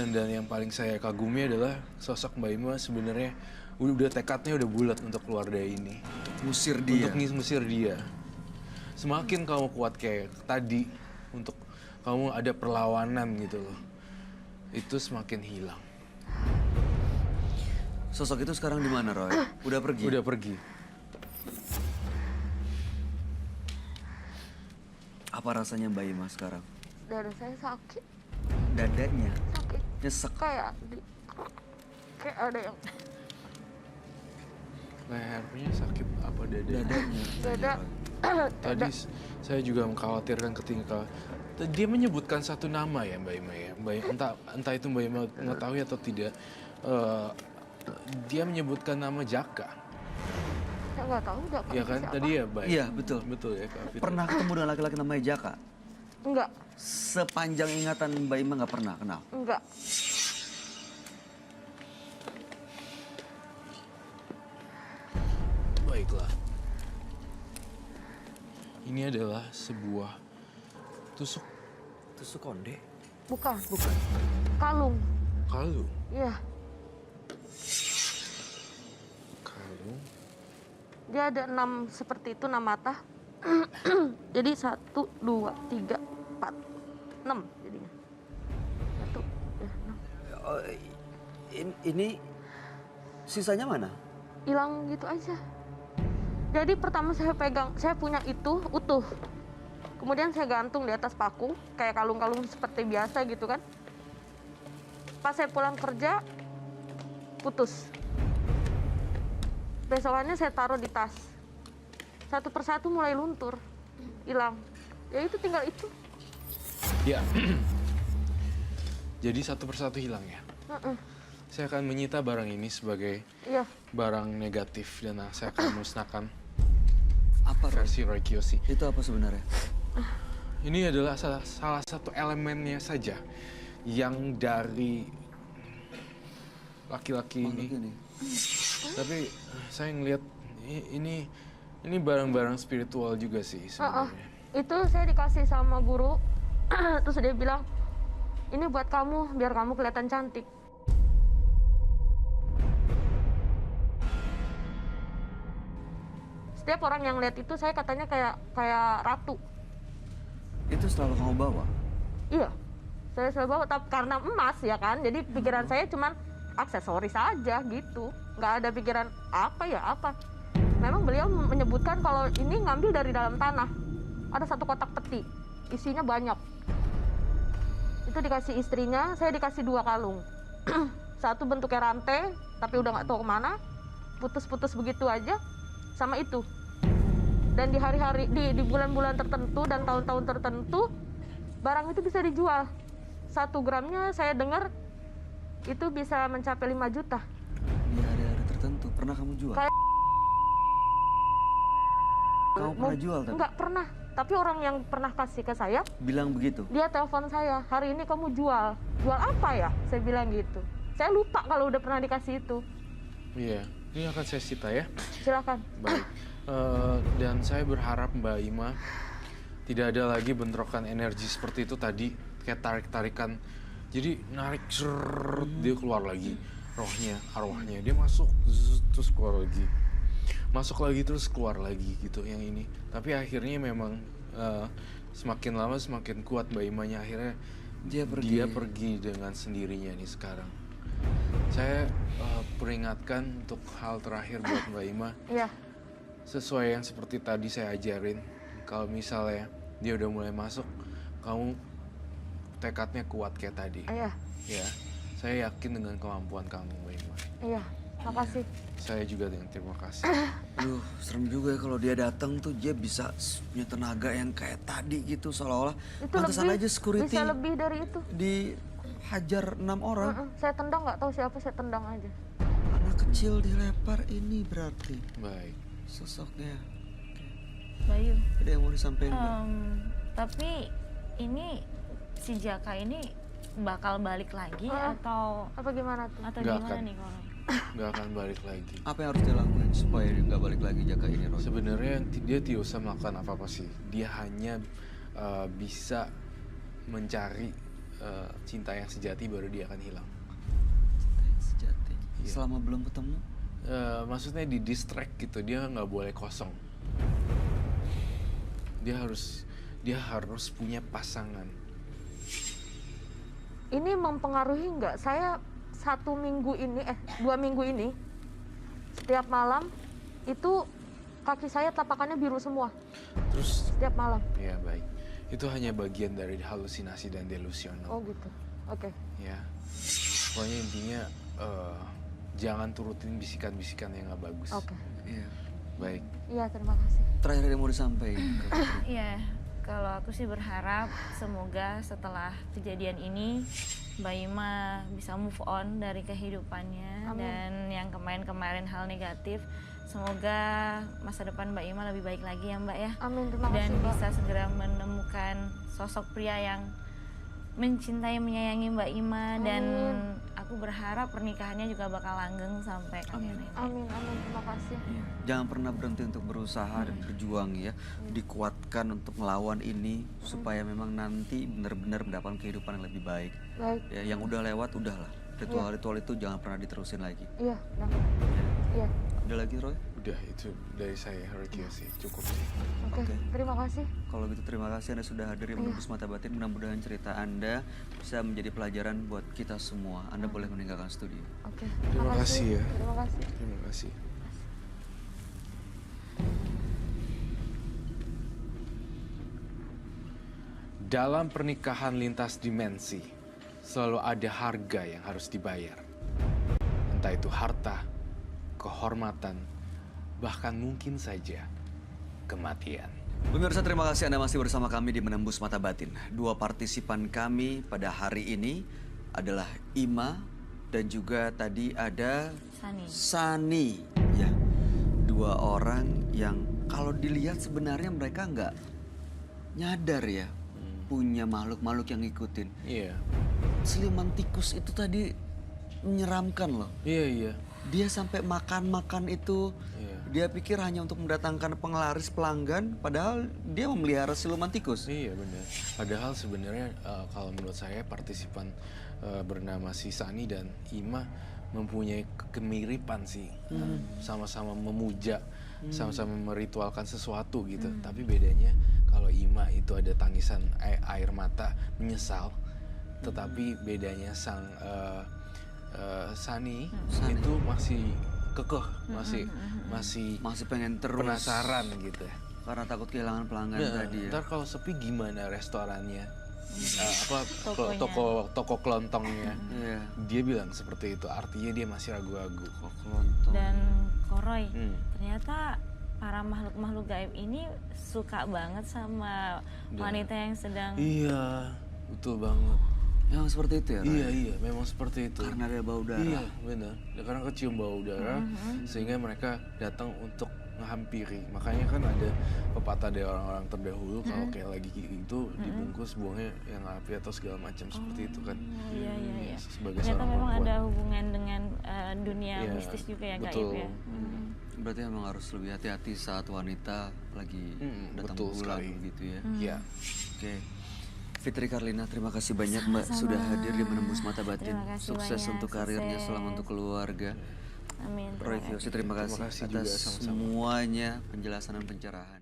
Dan yang paling saya kagumi adalah sosok Mbak Ima sebenarnya udah tekadnya udah bulat untuk keluar dari ini. Musir dia. Untuk ngusir dia. Semakin kamu kuat kayak tadi, untuk kamu ada perlawanan gitu loh, itu semakin hilang. Sosok itu sekarang di mana, Roy? Udah pergi? Udah pergi. Apa rasanya Mbak Ima sekarang? Dada saya sakit. Dadanya? Sakit. Nyesek? Kayak ada yang Lehernya sakit apa dadanya? Dadanya. dada. Tadi saya juga mengkhawatirkan ketika dia menyebutkan satu nama ya Mbak Ima ya. Entah itu Mbak Ima mengetahui atau tidak. Dia menyebutkan nama Jaka. Saya nggak tahu Jaka. Iya kan? siapa. Tadi ya Mbak. Iya, betul. Betul ya Kak Fitri. Pernah ketemu dengan laki-laki namanya Jaka? Enggak, Sepanjang ingatan Mbak Ima nggak pernah kenal? enggak. Baiklah. Ini adalah sebuah tusuk konde. Bukan. Kalung. Kalung. Iya, Kalung. dia ada 6 seperti itu, 6 mata. Jadi 1, 2, 3, 4, 6 jadinya. 1, ya 6. Oh, ini sisanya mana? Hilang gitu aja. Jadi pertama saya pegang, saya punya itu utuh. Kemudian saya gantung di atas paku, kayak kalung-kalung seperti biasa gitu kan. Pas saya pulang kerja, putus. Besokannya saya taruh di tas. Satu persatu mulai luntur, hilang. Ya itu tinggal itu. Ya. Jadi satu persatu hilang ya. Saya akan menyita barang ini sebagai Iya, barang negatif dan saya akan musnahkan Apa, Roy? versi Roy Kiyoshi. Itu apa sebenarnya? Ini adalah salah satu elemennya saja yang dari laki-laki Makhluk ini. ini. Tapi saya ngelihat ini barang-barang spiritual juga sih sebenarnya. itu saya dikasih sama guru. Terus dia bilang, ini buat kamu, biar kamu kelihatan cantik. Setiap orang yang lihat itu, saya katanya kayak ratu. Itu selalu kamu bawa? Iya, saya selalu bawa, tapi karena emas ya kan, jadi pikiran saya cuman aksesoris saja gitu. Nggak ada pikiran apa. Memang beliau menyebutkan kalau ini ngambil dari dalam tanah. Ada satu kotak peti, isinya banyak. Itu dikasih istrinya, saya dikasih 2 kalung. Satu bentuknya rantai, tapi udah nggak tahu kemana. Putus-putus begitu aja, sama itu. Dan di hari-hari, di bulan-bulan tertentu dan tahun-tahun tertentu, barang itu bisa dijual. 1 gramnya saya dengar itu bisa mencapai 5 juta. Di hari-hari tertentu. Pernah kamu jual? Kayak- Kamu pernah jual tapi? Enggak pernah. Tapi orang yang pernah kasih ke saya, Bilang begitu? dia telepon saya, hari ini kamu jual. Jual apa ya? Saya bilang gitu. Saya lupa kalau udah pernah dikasih itu. Iya, ini akan saya cita ya. Silakan. Baik. Dan saya berharap Mbak Ima tidak ada lagi bentrokan energi seperti itu tadi, kayak tarik-tarikan. Jadi narik dia keluar lagi. Rohnya, arwahnya dia masuk terus keluar lagi. Masuk lagi terus keluar lagi gitu yang ini. Tapi akhirnya memang semakin lama semakin kuat Mbak Imanya, akhirnya dia pergi dengan sendirinya nih sekarang. Saya peringatkan untuk hal terakhir buat Mbak Ima. Iya. Sesuai yang seperti tadi saya ajarin, kalau misalnya dia udah mulai masuk, kamu tekadnya kuat kayak tadi. Iya. Ya, saya yakin dengan kemampuan kamu, Mbak Ima. Iya. Makasih. Saya juga dengan terima kasih. Aduh, serem juga ya kalau dia datang tuh dia bisa punya tenaga yang kayak tadi gitu, seolah-olah Itu pantesan lebih, aja security bisa lebih dari itu. dihajar 6 orang. Saya tendang, nggak tahu siapa, saya tendang aja. Anak kecil dilepar ini berarti Baik. sosoknya. Bayu. Ada yang mau disampaikan Mbak? Tapi ini si Jaka ini bakal balik lagi atau Apa gimana tuh? atau Nggak gimana akan. nih kalau? Nggak akan balik lagi. Apa yang harus dia lakuin supaya dia nggak balik lagi Jaka ini, Roy? Sebenarnya dia tidak usah melakukan apa-apa sih. Dia hanya bisa mencari cinta yang sejati baru dia akan hilang. Cinta yang sejati. Iya. Selama belum ketemu, Maksudnya di distract gitu, dia nggak boleh kosong. Dia harus punya pasangan. Ini mempengaruhi nggak? Saya 2 minggu ini setiap malam itu kaki saya tapakannya biru semua Terus setiap malam. ya baik, itu hanya bagian dari halusinasi dan delusional. Oh gitu. Oke. Ya, pokoknya intinya jangan turutin bisikan-bisikan yang nggak bagus. Oke. iya. Baik. Iya, terima kasih. Terakhir yang mau disampaikan. Kak Fitri. Iya, kalau aku sih berharap semoga setelah kejadian ini Mbak Ima bisa move on dari kehidupannya. Amin. Dan yang kemarin-kemarin hal negatif, semoga masa depan Mbak Ima lebih baik lagi ya Mbak ya. Amin, terima Dan kasih, Mbak. bisa segera menemukan sosok pria yang mencintai, menyayangi Mbak Ima. Dan aku berharap pernikahannya juga bakal langgeng sampai kakek nenek. Amin, terima kasih. Iya. Jangan pernah berhenti untuk berusaha dan berjuang ya. Dikuatkan untuk melawan ini supaya memang nanti benar-benar mendapatkan kehidupan yang lebih baik. Baik. Ya, yang udah lewat udahlah. Ritual-ritual itu jangan pernah diterusin lagi. Iya, nah. Iya. Ada lagi Roy? Udah, itu dari saya, Rocky sih, cukup sih. Oke, Oke. terima kasih. Kalau gitu terima kasih Anda sudah hadir di Menembus Mata Batin. Mudah-mudahan cerita Anda bisa menjadi pelajaran buat kita semua. Anda boleh meninggalkan studio. Oke. Terima kasih ya. Terima kasih. Terima kasih. Dalam pernikahan lintas dimensi, selalu ada harga yang harus dibayar. Entah itu harta, kehormatan, bahkan mungkin saja kematian. Pemirsa, terima kasih Anda masih bersama kami di Menembus Mata Batin. Dua partisipan kami pada hari ini adalah Ima dan juga tadi ada Sani. Ya, dua orang yang kalau dilihat sebenarnya mereka nggak nyadar ya punya makhluk-makhluk yang ngikutin. Iya. Siluman tikus itu tadi menyeramkan loh. Iya. Dia sampai makan-makan itu. Iya. Dia pikir hanya untuk mendatangkan penglaris pelanggan, padahal dia memelihara siluman tikus. Iya benar. Padahal sebenarnya kalau menurut saya partisipan bernama si Sani dan Ima mempunyai kemiripan sih. Sama-sama memuja, sama-sama meritualkan sesuatu gitu. Tapi bedanya kalau Ima itu ada tangisan air mata menyesal, tetapi bedanya sang Sani itu masih kekeh, masih pengen terus penasaran gitu. karena takut kehilangan pelanggan Nah, tadi ya. ntar kalau sepi gimana restorannya? Tokonya. Toko kelontongnya. Iya. Dia bilang seperti itu, artinya dia masih ragu-ragu. Kelontong. Dan Koroy, Hmm. ternyata para makhluk-makhluk gaib ini suka banget sama wanita yang sedang Iya, betul banget. Emang seperti itu ya, Roy? Iya, memang seperti itu. Karena ada bau darah. Iya, benar. Karena kecium bau udara, sehingga mereka datang untuk menghampiri. Makanya kan ada pepatah dari orang-orang terdahulu, kalau kayak lagi gitu dibungkus buangnya yang api atau segala macam seperti itu kan. Iya. Sebagai Ternyata seorang memang perempuan. ada hubungan dengan dunia Iya, mistis juga ya betul. gaib ya. Berarti emang harus lebih hati-hati saat wanita lagi datang betul bulan sekali. gitu ya. Iya. Oke. Fitri Karlina, terima kasih banyak Mbak sudah hadir di Menembus Mata Batin. Terima kasih Sukses banyak, untuk karirnya, sukses. selamat untuk keluarga. Amin. Roy Kiyoshi, terima kasih Terima kasih juga, atas sama-sama. semuanya penjelasan dan pencerahan.